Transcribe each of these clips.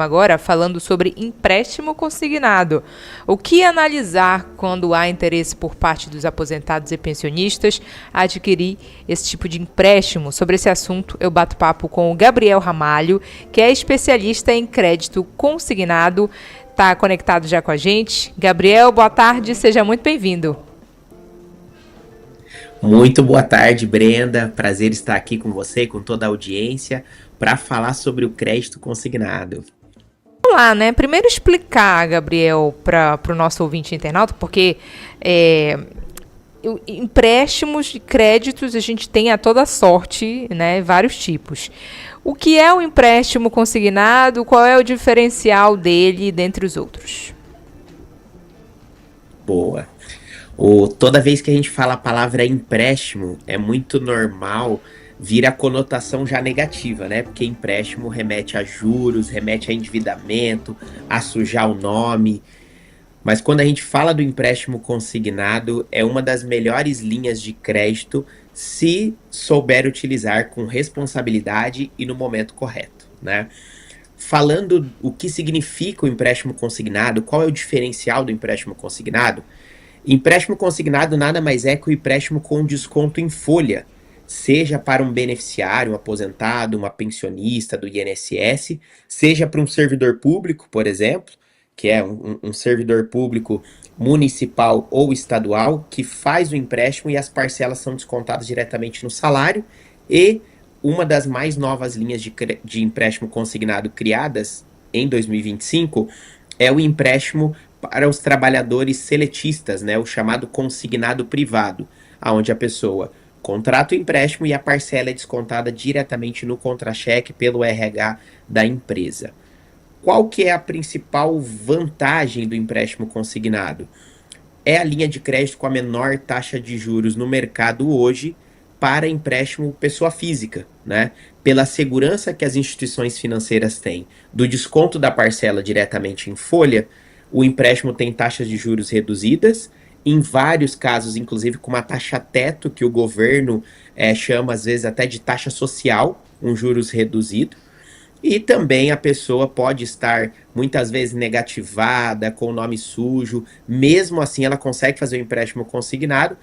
Agora falando sobre empréstimo consignado. O que analisar quando há interesse por parte dos aposentados e pensionistas a adquirir esse tipo de empréstimo? Sobre esse assunto, eu bato papo com o Gabriel Ramalho, que é especialista em crédito consignado. Está conectado já com a gente. Gabriel, boa tarde, seja muito bem-vindo. Muito boa tarde, Brenda. Prazer estar aqui com você e com toda a audiência para falar sobre o crédito consignado. Vamos lá, né? Primeiro explicar, Gabriel, para o nosso ouvinte internauta, porque empréstimos de créditos a gente tem a toda sorte, né? Vários tipos. O que é o empréstimo consignado? Qual é o diferencial dele dentre os outros? Boa. Toda vez que a gente fala a palavra empréstimo, é muito normal vir a conotação já negativa, né? Porque empréstimo remete a juros, remete a endividamento, a sujar o nome. Mas quando a gente fala do empréstimo consignado, é uma das melhores linhas de crédito se souber utilizar com responsabilidade e no momento correto, né? Falando o que significa o empréstimo consignado, qual é o diferencial do empréstimo consignado? Empréstimo consignado nada mais é que o empréstimo com desconto em folha, seja para um beneficiário, um aposentado, uma pensionista do INSS, seja para um servidor público, por exemplo, que é um servidor público municipal ou estadual, que faz o empréstimo e as parcelas são descontadas diretamente no salário. E uma das mais novas linhas de empréstimo consignado criadas em 2025 é o empréstimo para os trabalhadores seletistas, né, o chamado consignado privado, onde a pessoa contrata o empréstimo e a parcela é descontada diretamente no contra-cheque pelo RH da empresa. Qual que é a principal vantagem do empréstimo consignado? É a linha de crédito com a menor taxa de juros no mercado hoje para empréstimo pessoa física, né? Pela segurança que as instituições financeiras têm do desconto da parcela diretamente em folha, o empréstimo tem taxas de juros reduzidas, em vários casos, inclusive com uma taxa teto, que o governo chama às vezes até de taxa social, um juros reduzido. E também a pessoa pode estar muitas vezes negativada, com o nome sujo, mesmo assim ela consegue fazer o empréstimo consignado,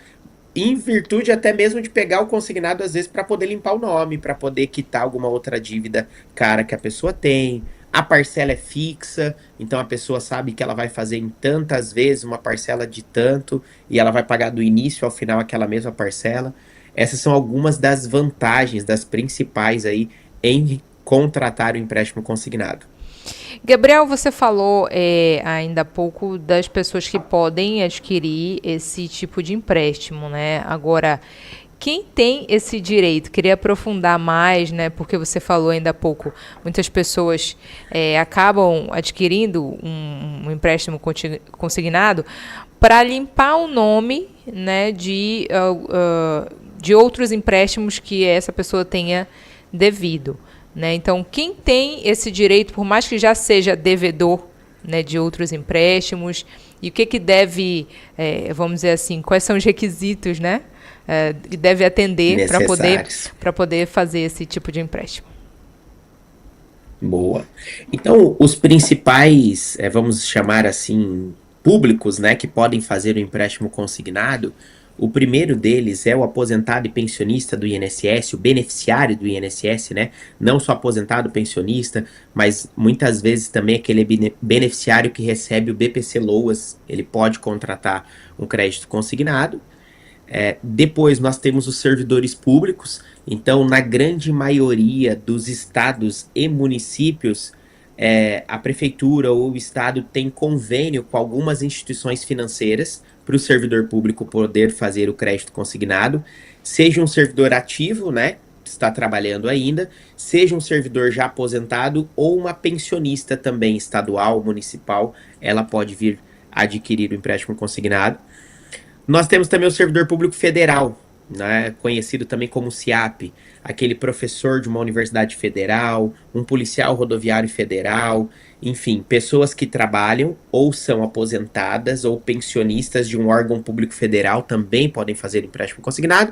em virtude até mesmo de pegar o consignado às vezes para poder limpar o nome, para poder quitar alguma outra dívida cara que a pessoa tem. A parcela é fixa, então a pessoa sabe que ela vai fazer em tantas vezes uma parcela de tanto e ela vai pagar do início ao final aquela mesma parcela. Essas são algumas das vantagens, das principais aí em contratar o empréstimo consignado. Gabriel, você falou ainda há pouco das pessoas que podem adquirir esse tipo de empréstimo, né? Agora, quem tem esse direito? Queria aprofundar mais, né? Porque você falou ainda há pouco, muitas pessoas acabam adquirindo um empréstimo consignado para limpar o nome, né, de outros empréstimos que essa pessoa tenha devido. Né? Então, quem tem esse direito, por mais que já seja devedor, né, de outros empréstimos, e o que deve, vamos dizer assim, quais são os requisitos, né, que deve atender para poder fazer esse tipo de empréstimo? Boa. Então, os principais, vamos chamar assim, públicos, né, que podem fazer o empréstimo consignado, o primeiro deles é o aposentado e pensionista do INSS, o beneficiário do INSS, né? Não só aposentado, pensionista, mas muitas vezes também aquele beneficiário que recebe o BPC-Loas, ele pode contratar um crédito consignado. Depois nós temos os servidores públicos, então na grande maioria dos estados e municípios, a prefeitura ou o estado tem convênio com algumas instituições financeiras para o servidor público poder fazer o crédito consignado, seja um servidor ativo, né, está trabalhando ainda, seja um servidor já aposentado ou uma pensionista também estadual, municipal, ela pode vir adquirir o empréstimo consignado. Nós temos também o servidor público federal, né, conhecido também como SIAP, aquele professor de uma universidade federal, um policial rodoviário federal, enfim, pessoas que trabalham ou são aposentadas ou pensionistas de um órgão público federal também podem fazer empréstimo consignado.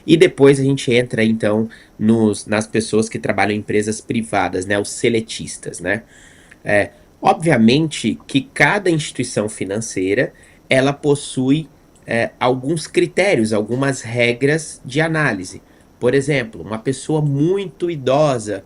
E depois a gente entra então nas pessoas que trabalham em empresas privadas, né, os seletistas, né? É, obviamente que cada instituição financeira ela possui alguns critérios, algumas regras de análise. Por exemplo, uma pessoa muito idosa,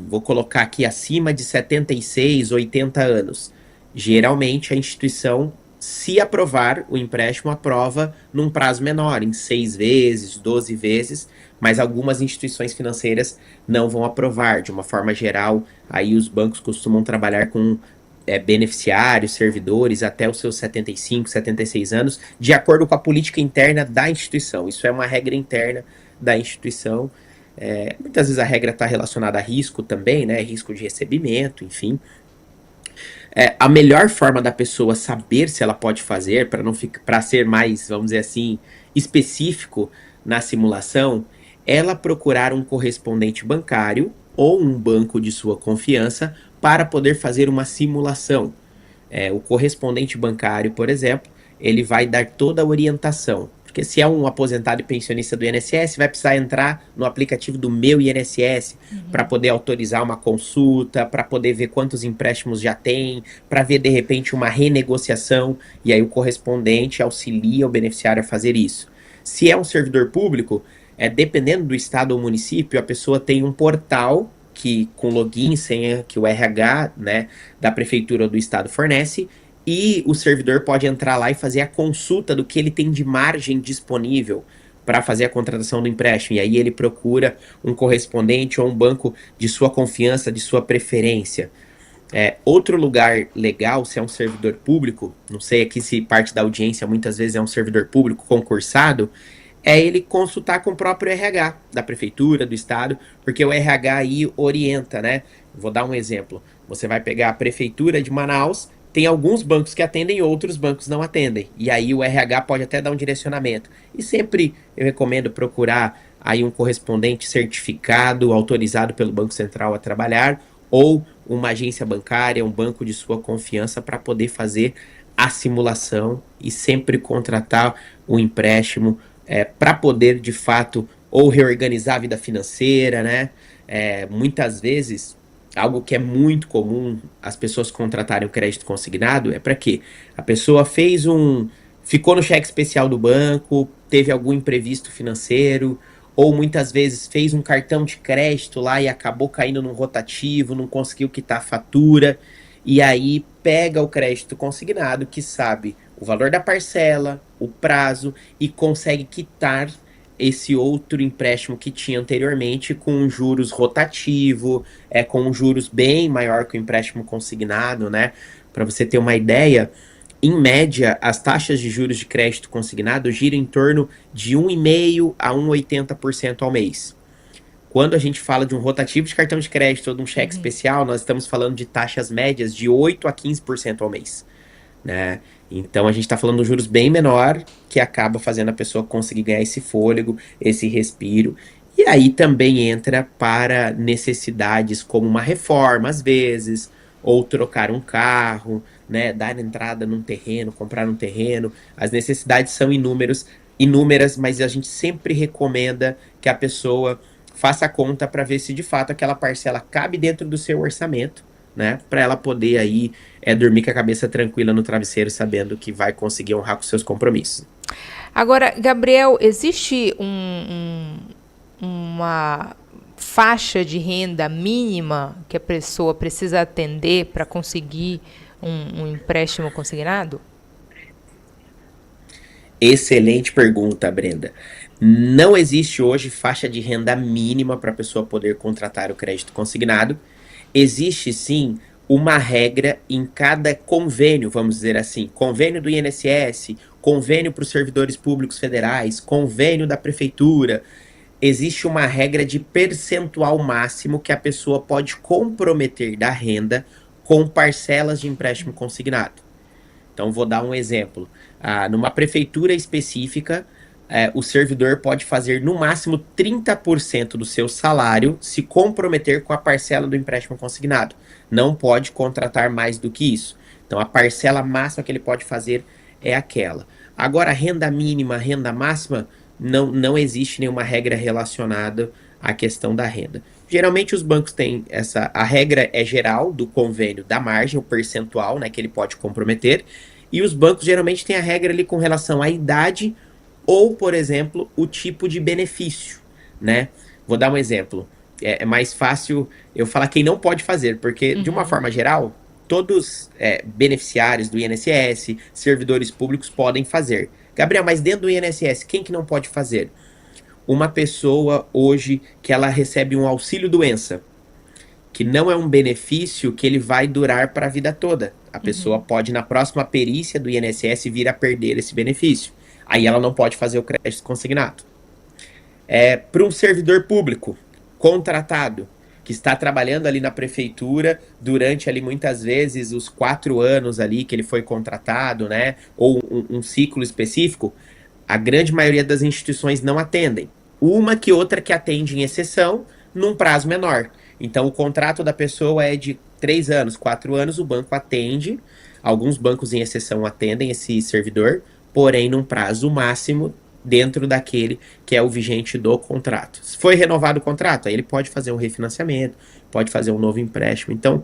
vou colocar aqui acima de 76, 80 anos, geralmente a instituição, se aprovar o empréstimo, aprova num prazo menor, em 6 vezes, 12 vezes, mas algumas instituições financeiras não vão aprovar. De uma forma geral, aí os bancos costumam trabalhar com beneficiários, servidores, até os seus 75, 76 anos, de acordo com a política interna da instituição. Isso é uma regra interna da instituição. Muitas vezes a regra está relacionada a risco também, né? Risco de recebimento, enfim. A melhor forma da pessoa saber se ela pode fazer, para ser mais, vamos dizer assim, específico na simulação, ela procurar um correspondente bancário ou um banco de sua confiança para poder fazer uma simulação. O correspondente bancário, por exemplo, ele vai dar toda a orientação. Porque se é um aposentado e pensionista do INSS, vai precisar entrar no aplicativo do Meu INSS para poder autorizar uma consulta, para poder ver quantos empréstimos já tem, para ver de repente uma renegociação, e aí o correspondente auxilia o beneficiário a fazer isso. Se é um servidor público, dependendo do estado ou município, a pessoa tem um portal que com login e senha que o RH, né, da prefeitura ou do estado fornece, e o servidor pode entrar lá e fazer a consulta do que ele tem de margem disponível para fazer a contratação do empréstimo. E aí ele procura um correspondente ou um banco de sua confiança, de sua preferência. Outro lugar legal, se é um servidor público, não sei aqui se parte da audiência muitas vezes é um servidor público concursado, é ele consultar com o próprio RH da prefeitura, do estado, porque o RH aí orienta, né? Vou dar um exemplo. Você vai pegar a prefeitura de Manaus, tem alguns bancos que atendem, outros bancos não atendem. E aí o RH pode até dar um direcionamento. E sempre eu recomendo procurar aí um correspondente certificado, autorizado pelo Banco Central a trabalhar, ou uma agência bancária, um banco de sua confiança para poder fazer a simulação e sempre contratar o empréstimo para poder, de fato, ou reorganizar a vida financeira, né? Muitas vezes, algo que é muito comum as pessoas contratarem o crédito consignado é para quê? A pessoa ficou no cheque especial do banco, teve algum imprevisto financeiro, ou muitas vezes fez um cartão de crédito lá e acabou caindo num rotativo, não conseguiu quitar a fatura, e aí pega o crédito consignado, que sabe o valor da parcela, o prazo, e consegue quitar esse outro empréstimo que tinha anteriormente com um juros rotativo, com um juros bem maior que o empréstimo consignado, né? Para você ter uma ideia, em média, as taxas de juros de crédito consignado giram em torno de 1,5% a 1,80% ao mês. Quando a gente fala de um rotativo de cartão de crédito ou de um cheque especial, nós estamos falando de taxas médias de 8% a 15% ao mês, né? Então a gente está falando de juros bem menor, que acaba fazendo a pessoa conseguir ganhar esse fôlego, esse respiro. E aí também entra para necessidades como uma reforma, às vezes, ou trocar um carro, né, dar entrada num terreno, comprar um terreno. As necessidades são inúmeras, mas a gente sempre recomenda que a pessoa faça a conta para ver se de fato aquela parcela cabe dentro do seu orçamento, né, para ela poder aí dormir com a cabeça tranquila no travesseiro, sabendo que vai conseguir honrar com seus compromissos. Agora, Gabriel, existe uma faixa de renda mínima que a pessoa precisa atender para conseguir um empréstimo consignado? Excelente pergunta, Brenda. Não existe hoje faixa de renda mínima para a pessoa poder contratar o crédito consignado. Existe sim uma regra em cada convênio, vamos dizer assim, convênio do INSS, convênio para os servidores públicos federais, convênio da prefeitura. Existe uma regra de percentual máximo que a pessoa pode comprometer da renda com parcelas de empréstimo consignado. Então, vou dar um exemplo. Numa prefeitura específica, o servidor pode fazer no máximo 30% do seu salário se comprometer com a parcela do empréstimo consignado. Não pode contratar mais do que isso. Então, a parcela máxima que ele pode fazer é aquela. Agora, renda mínima, renda máxima, não existe nenhuma regra relacionada à questão da renda. Geralmente os bancos têm a regra é geral do convênio da margem, o percentual, né, que ele pode comprometer, e os bancos geralmente têm a regra ali com relação à idade ou, por exemplo, o tipo de benefício, né? Vou dar um exemplo. É mais fácil eu falar quem não pode fazer, porque, de uma forma geral, todos beneficiários do INSS, servidores públicos podem fazer. Gabriel, mas dentro do INSS, quem que não pode fazer? Uma pessoa hoje que ela recebe um auxílio-doença, que não é um benefício que ele vai durar para a vida toda. A pessoa pode, na próxima perícia do INSS, vir a perder esse benefício. Aí ela não pode fazer o crédito consignado. Para um servidor público contratado, que está trabalhando ali na prefeitura durante ali muitas vezes os 4 anos ali que ele foi contratado, né? Ou um ciclo específico, a grande maioria das instituições não atendem. Uma que outra que atende em exceção, num prazo menor. Então, o contrato da pessoa é de 3 anos, 4 anos, o banco atende. Alguns bancos em exceção atendem esse servidor, porém num prazo máximo dentro daquele que é o vigente do contrato. Se foi renovado o contrato, aí ele pode fazer um refinanciamento, pode fazer um novo empréstimo. Então,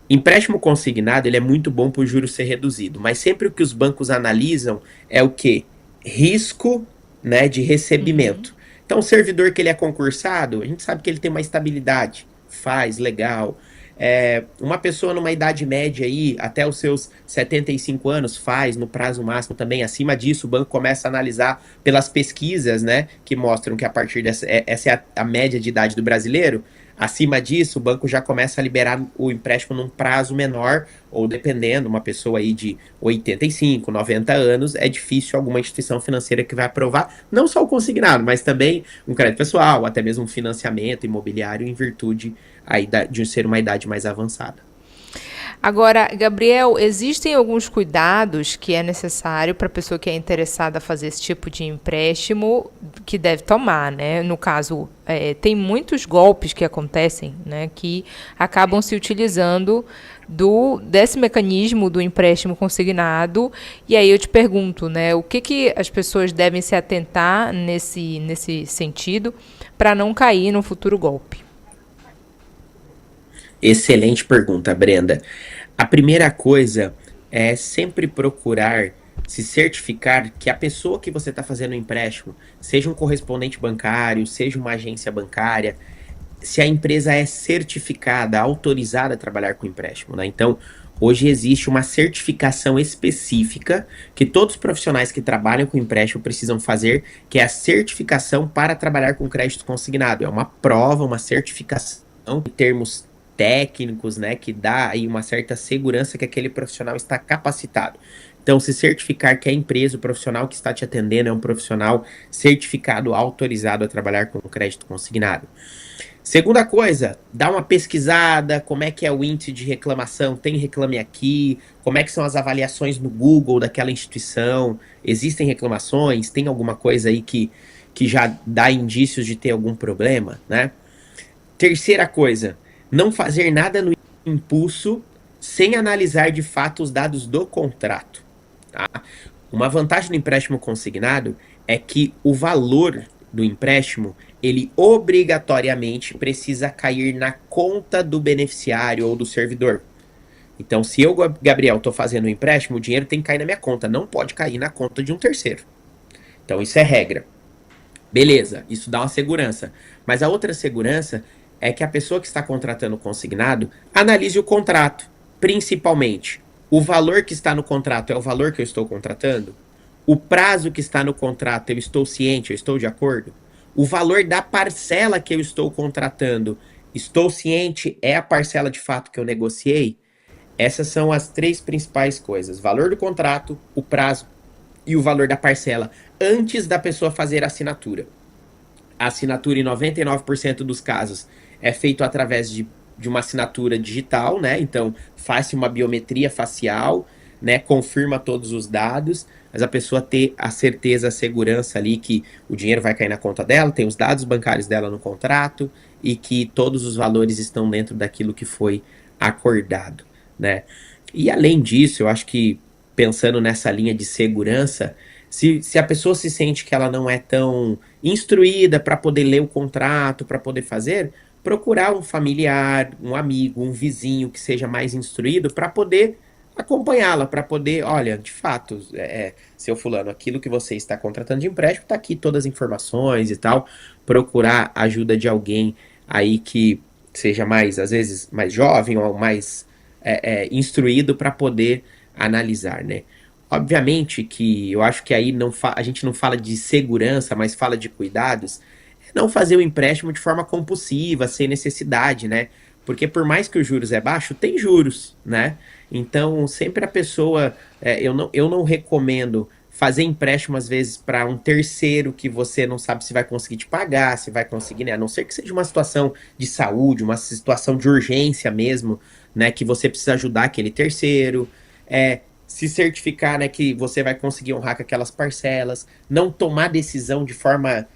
empréstimo consignado ele é muito bom para o juros ser reduzido, mas sempre o que os bancos analisam é o quê? Risco, né, de recebimento. Então, o servidor que ele é concursado, a gente sabe que ele tem uma estabilidade, faz, legal. Uma pessoa numa idade média aí, até os seus 75 anos, faz no prazo máximo também. Acima disso, o banco começa a analisar pelas pesquisas, né, que mostram que a partir dessa, essa é a média de idade do brasileiro. Acima disso, o banco já começa a liberar o empréstimo num prazo menor, ou dependendo, uma pessoa aí de 85, 90 anos, é difícil alguma instituição financeira que vai aprovar, não só o consignado, mas também um crédito pessoal, até mesmo um financiamento imobiliário em virtude aí de ser uma idade mais avançada. Agora, Gabriel, existem alguns cuidados que é necessário para a pessoa que é interessada a fazer esse tipo de empréstimo que deve tomar, né? No caso, tem muitos golpes que acontecem, né, que acabam se utilizando desse mecanismo do empréstimo consignado. E aí eu te pergunto, né, o que as pessoas devem se atentar nesse sentido para não cair no futuro golpe? Excelente pergunta, Brenda. A primeira coisa é sempre procurar se certificar que a pessoa que você está fazendo o empréstimo, seja um correspondente bancário, seja uma agência bancária, se a empresa é certificada, autorizada a trabalhar com empréstimo, né? Então, hoje existe uma certificação específica que todos os profissionais que trabalham com empréstimo precisam fazer, que é a certificação para trabalhar com crédito consignado. É uma prova, uma certificação em termos técnicos, né, que dá aí uma certa segurança que aquele profissional está capacitado. Então, se certificar que a empresa, o profissional que está te atendendo é um profissional certificado, autorizado a trabalhar com crédito consignado. Segunda coisa, dá uma pesquisada, como é que é o índice de reclamação, tem Reclame Aqui, como é que são as avaliações no Google daquela instituição, existem reclamações, tem alguma coisa aí que já dá indícios de ter algum problema, né? Terceira coisa, não fazer nada no impulso sem analisar de fato os dados do contrato. Tá? Uma vantagem do empréstimo consignado é que o valor do empréstimo, ele obrigatoriamente precisa cair na conta do beneficiário ou do servidor. Então, se eu, Gabriel, estou fazendo um empréstimo, o dinheiro tem que cair na minha conta, não pode cair na conta de um terceiro. Então, isso é regra. Beleza, isso dá uma segurança. Mas a outra segurança é que a pessoa que está contratando o consignado analise o contrato, principalmente. O valor que está no contrato é o valor que eu estou contratando? O prazo que está no contrato, eu estou ciente, eu estou de acordo? O valor da parcela que eu estou contratando, estou ciente, é a parcela de fato que eu negociei? Essas são as 3 principais coisas: valor do contrato, o prazo e o valor da parcela, antes da pessoa fazer a assinatura. A assinatura, em 99% dos casos, é feito através de uma assinatura digital, né? Então, faz-se uma biometria facial, né? Confirma todos os dados, mas a pessoa ter a certeza, a segurança ali que o dinheiro vai cair na conta dela, tem os dados bancários dela no contrato e que todos os valores estão dentro daquilo que foi acordado, né? E além disso, eu acho que pensando nessa linha de segurança, se a pessoa se sente que ela não é tão instruída para poder ler o contrato, para poder fazer, procurar um familiar, um amigo, um vizinho que seja mais instruído para poder acompanhá-la, para poder, olha, de fato, seu fulano, aquilo que você está contratando de empréstimo, está aqui todas as informações e tal, procurar a ajuda de alguém aí que seja mais, às vezes, mais jovem ou mais instruído para poder analisar, né? Obviamente que eu acho que aí a gente não fala de segurança, mas fala de cuidados. Não fazer o empréstimo de forma compulsiva, sem necessidade, né? Porque por mais que os juros é baixo, tem juros, né? Então, sempre a pessoa. Eu não recomendo fazer empréstimo, às vezes, para um terceiro que você não sabe se vai conseguir te pagar, se vai conseguir, né? A não ser que seja uma situação de saúde, uma situação de urgência mesmo, né? Que você precisa ajudar aquele terceiro. Se certificar, né, que você vai conseguir honrar com aquelas parcelas, não tomar decisão de forma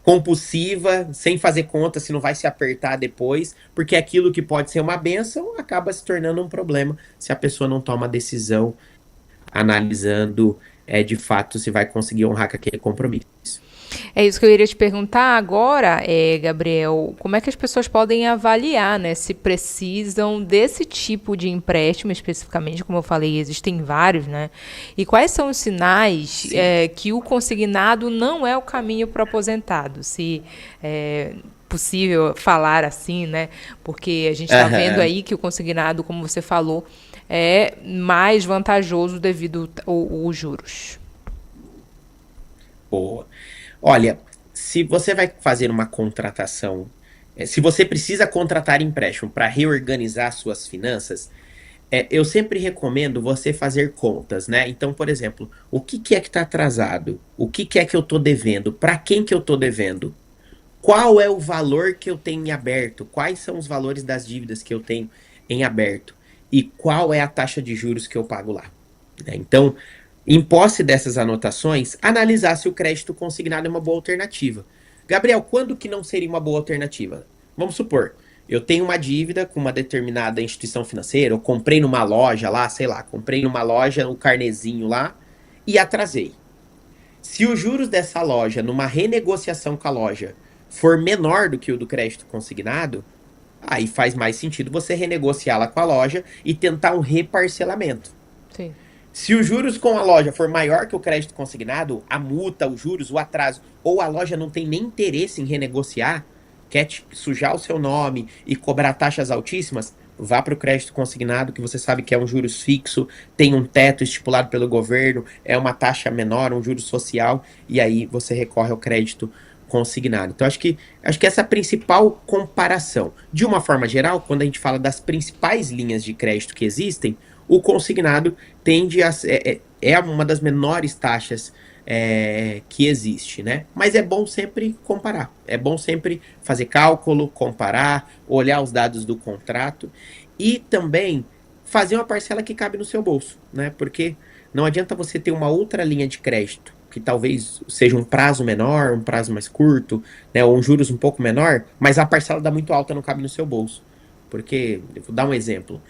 compulsiva, sem fazer conta se não vai se apertar depois, porque aquilo que pode ser uma benção acaba se tornando um problema se a pessoa não toma a decisão analisando de fato se vai conseguir honrar com aquele compromisso. É isso que eu iria te perguntar agora, Gabriel, como é que as pessoas podem avaliar, né, se precisam desse tipo de empréstimo especificamente, como eu falei, existem vários, né? E quais são os sinais que o consignado não é o caminho para o aposentado? Se possível falar assim, né? Porque a gente está vendo aí que o consignado, como você falou, é mais vantajoso devido aos juros. Boa. Olha, se você vai fazer uma contratação, se você precisa contratar empréstimo para reorganizar suas finanças, eu sempre recomendo você fazer contas, né? Então, por exemplo, o que é que está atrasado? O que é que eu estou devendo? Para quem que eu estou devendo? Qual é o valor que eu tenho em aberto? Quais são os valores das dívidas que eu tenho em aberto? E qual é a taxa de juros que eu pago lá? Então, em posse dessas anotações, analisar se o crédito consignado é uma boa alternativa. Gabriel, quando que não seria uma boa alternativa? Vamos supor, eu tenho uma dívida com uma determinada instituição financeira, eu comprei numa loja lá, sei lá, comprei numa loja o carnezinho lá e atrasei. Se os juros dessa loja, numa renegociação com a loja, for menor do que o do crédito consignado, aí faz mais sentido você renegociá-la com a loja e tentar um reparcelamento. Sim. Se os juros com a loja for maior que o crédito consignado, a multa, os juros, o atraso, ou a loja não tem nem interesse em renegociar, quer sujar o seu nome e cobrar taxas altíssimas, vá para o crédito consignado, que você sabe que é um juros fixo, tem um teto estipulado pelo governo, é uma taxa menor, um juro social, e aí você recorre ao crédito consignado. Então, acho que essa é a principal comparação. De uma forma geral, quando a gente fala das principais linhas de crédito que existem, o consignado tende a é uma das menores taxas que existe, né? Mas é bom sempre comparar, é bom sempre fazer cálculo, comparar, olhar os dados do contrato e também fazer uma parcela que cabe no seu bolso, né? Porque não adianta você ter uma outra linha de crédito que talvez seja um prazo menor, um prazo mais curto, né, ou um juros um pouco menor, mas a parcela dá muito alta, não cabe no seu bolso. Porque, vou dar um exemplo.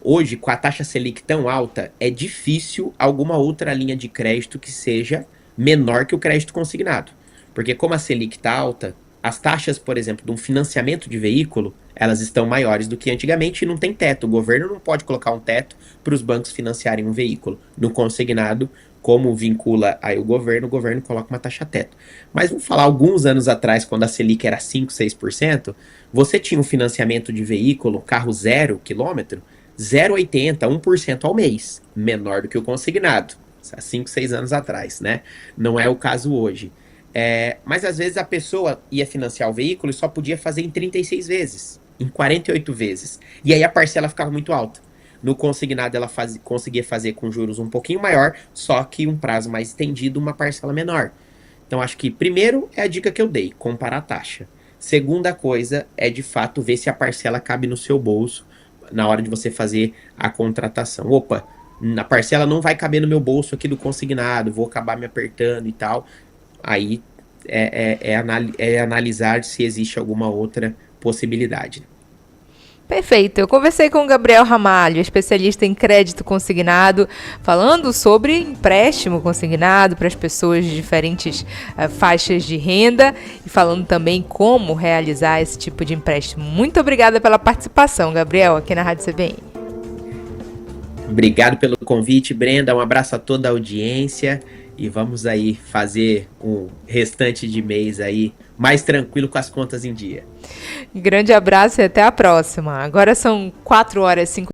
Hoje, com a taxa Selic tão alta, é difícil alguma outra linha de crédito que seja menor que o crédito consignado. Porque como a Selic está alta, as taxas, por exemplo, de um financiamento de veículo, elas estão maiores do que antigamente e não tem teto. O governo não pode colocar um teto para os bancos financiarem um veículo. No consignado, como vincula aí o governo coloca uma taxa teto. Mas vamos falar, alguns anos atrás, quando a Selic era 5, 6%, você tinha um financiamento de veículo, carro 0 quilômetro, 0,80, 1% ao mês, menor do que o consignado, há 5, 6 anos atrás, né? Não é o caso hoje. Mas às vezes a pessoa ia financiar o veículo e só podia fazer em 36 vezes, em 48 vezes. E aí a parcela ficava muito alta. No consignado ela conseguia fazer com juros um pouquinho maior, só que um prazo mais estendido, uma parcela menor. Então acho que primeiro é a dica que eu dei, comparar a taxa. Segunda coisa é de fato ver se a parcela cabe no seu bolso na hora de você fazer a contratação. Opa, a parcela não vai caber no meu bolso aqui do consignado, vou acabar me apertando e tal. Aí é analisar se existe alguma outra possibilidade. Perfeito. Eu conversei com o Gabriel Ramalho, especialista em crédito consignado, falando sobre empréstimo consignado para as pessoas de diferentes faixas de renda e falando também como realizar esse tipo de empréstimo. Muito obrigada pela participação, Gabriel, aqui na Rádio CBN. Obrigado pelo convite, Brenda. Um abraço a toda a audiência e vamos aí fazer um restante de mês aí mais tranquilo com as contas em dia. Grande abraço e até a próxima. Agora são 4 horas e 5